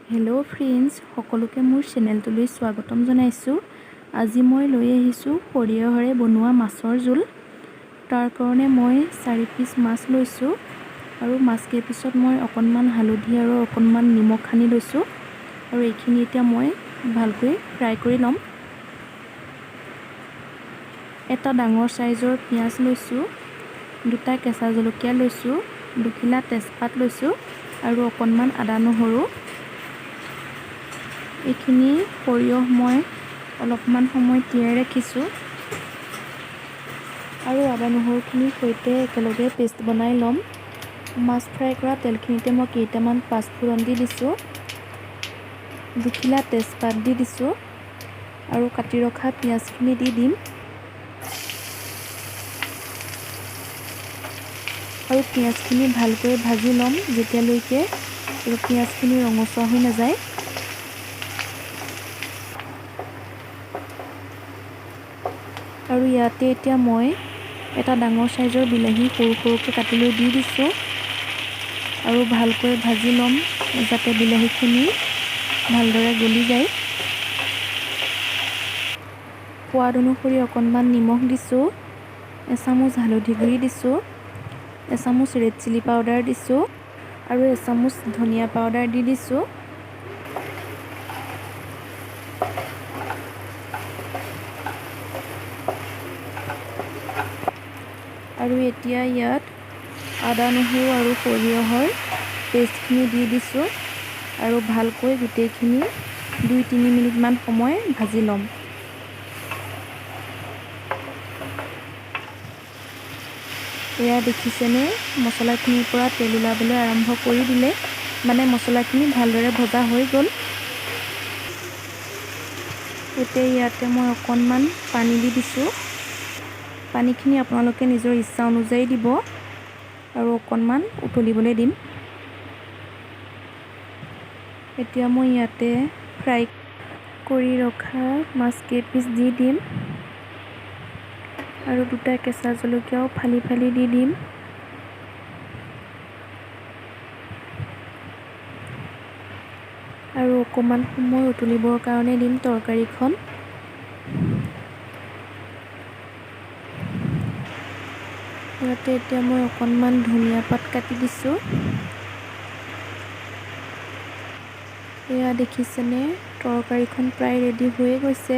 Hello' friends, সকলোকে মোৰ চেনেলটোলৈ স্বাগতম জনাইছোঁ। আজি মই লৈ আহিছোঁ সৰিয়হৰে বনোৱা মাছৰ জোল। তাৰ কাৰণে মই 4 পিচ মাছ লৈছোঁ আৰু মাছকেইপিছত মই অকণমান হালধি আৰু অকণমান নিমখ সানি লৈছোঁ আৰু এইখিনি এতিয়া মই ভালকৈ ফ্ৰাই কৰি ল'ম। এটা ডাঙৰ চাইজৰ পিঁয়াজ লৈছোঁ, 2টা কেঁচা জলকীয়া লৈছোঁ, 2 খিলা তেজপাত লৈছোঁ আৰু অকণমান আদা নহৰু। এইখিনি সৰিয়হ মই অলপমান সময় তিয়াই ৰাখিছোঁ আৰু আদা নহৰুখিনিৰ সৈতে একেলগে পেষ্ট বনাই ল'ম। মাছ ফ্ৰাই কৰা তেলখিনিতে মই কেইটামান পাঁচফোৰণ দি দিছোঁ, 2 খিলা তেজপাত দি দিছোঁ আৰু কাটি ৰখা পিঁয়াজখিনি দি দিম আৰু পিঁয়াজখিনি ভালকৈ ভাজি ল'ম যেতিয়ালৈকে পিঁয়াজখিনি ৰঙচুৱা হৈ নাযায়। আৰু ইয়াতে এতিয়া মই এটা ডাঙৰ চাইজৰ বিলাহী সৰু সৰুকৈ কাটি লৈ দি দিছোঁ আৰু ভালকৈ ভাজি ল'ম যাতে বিলাহীখিনি ভালদৰে গলি যায়। সোৱাদ অনুসৰি অকণমান নিমখ দিছোঁ, এচামুচ হালধি গুড়ি দিছোঁ, এচামুচ ৰেড চিলি পাউডাৰ দিছোঁ আৰু এচামুচ ধনিয়া পাউডাৰ দি দিছোঁ। আৰু এতিয়া ইয়াত আদা নহৰু আৰু সৰিয়হৰ পেষ্টখিনি দি দিছোঁ আৰু ভালকৈ গোটেইখিনি 2-3 মিনিটমান সময় ভাজি ল'ম। এয়া দেখিছেনে, মছলাখিনিৰ পৰা তেল ওলাবলৈ আৰম্ভ কৰি দিলে, মানে মছলাখিনি ভালদৰে ভজা হৈ গ'ল। এতিয়া ইয়াতে মই অকণমান পানী দি দিছোঁ। পানীখিনি আপোনালোকে নিজৰ ইচ্ছা অনুযায়ী দিব আৰু অকণমান উতলিবলৈ দিম। এতিয়া মই ইয়াতে ফ্ৰাই কৰি ৰখা মাছ কেইপিচ দি দিম আৰু 2টা কেঁচা জলকীয়াও ফালি ফালি দি দিম। আৰু অকণমান সময় উতলিবৰ কাৰণে দিম তৰকাৰীখন। ইয়াতে এতিয়া মই অকণমান ধনিয়া পাত কাটি দিছোঁ। এয়া দেখিছেনে, তৰকাৰীখন প্ৰায় ৰেডি হৈয়ে গৈছে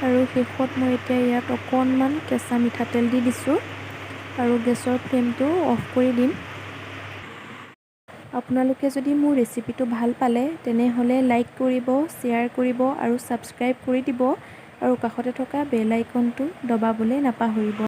আৰু শেষত মই এতিয়া ইয়াত অকণমান কেঁচা মিঠাতেল দি দিছোঁ আৰু গেছৰ ফ্লেমটো অফ কৰি দিম। আপোনালোকে যদি মোৰ ৰেচিপিটো ভাল পালে তেনেহ'লে লাইক কৰিব, শ্বেয়াৰ কৰিব আৰু ছাবস্ক্ৰাইব কৰি দিব আৰু কাষতে থকা বেল আইকনটো দবাবলৈ নাপাহৰিব।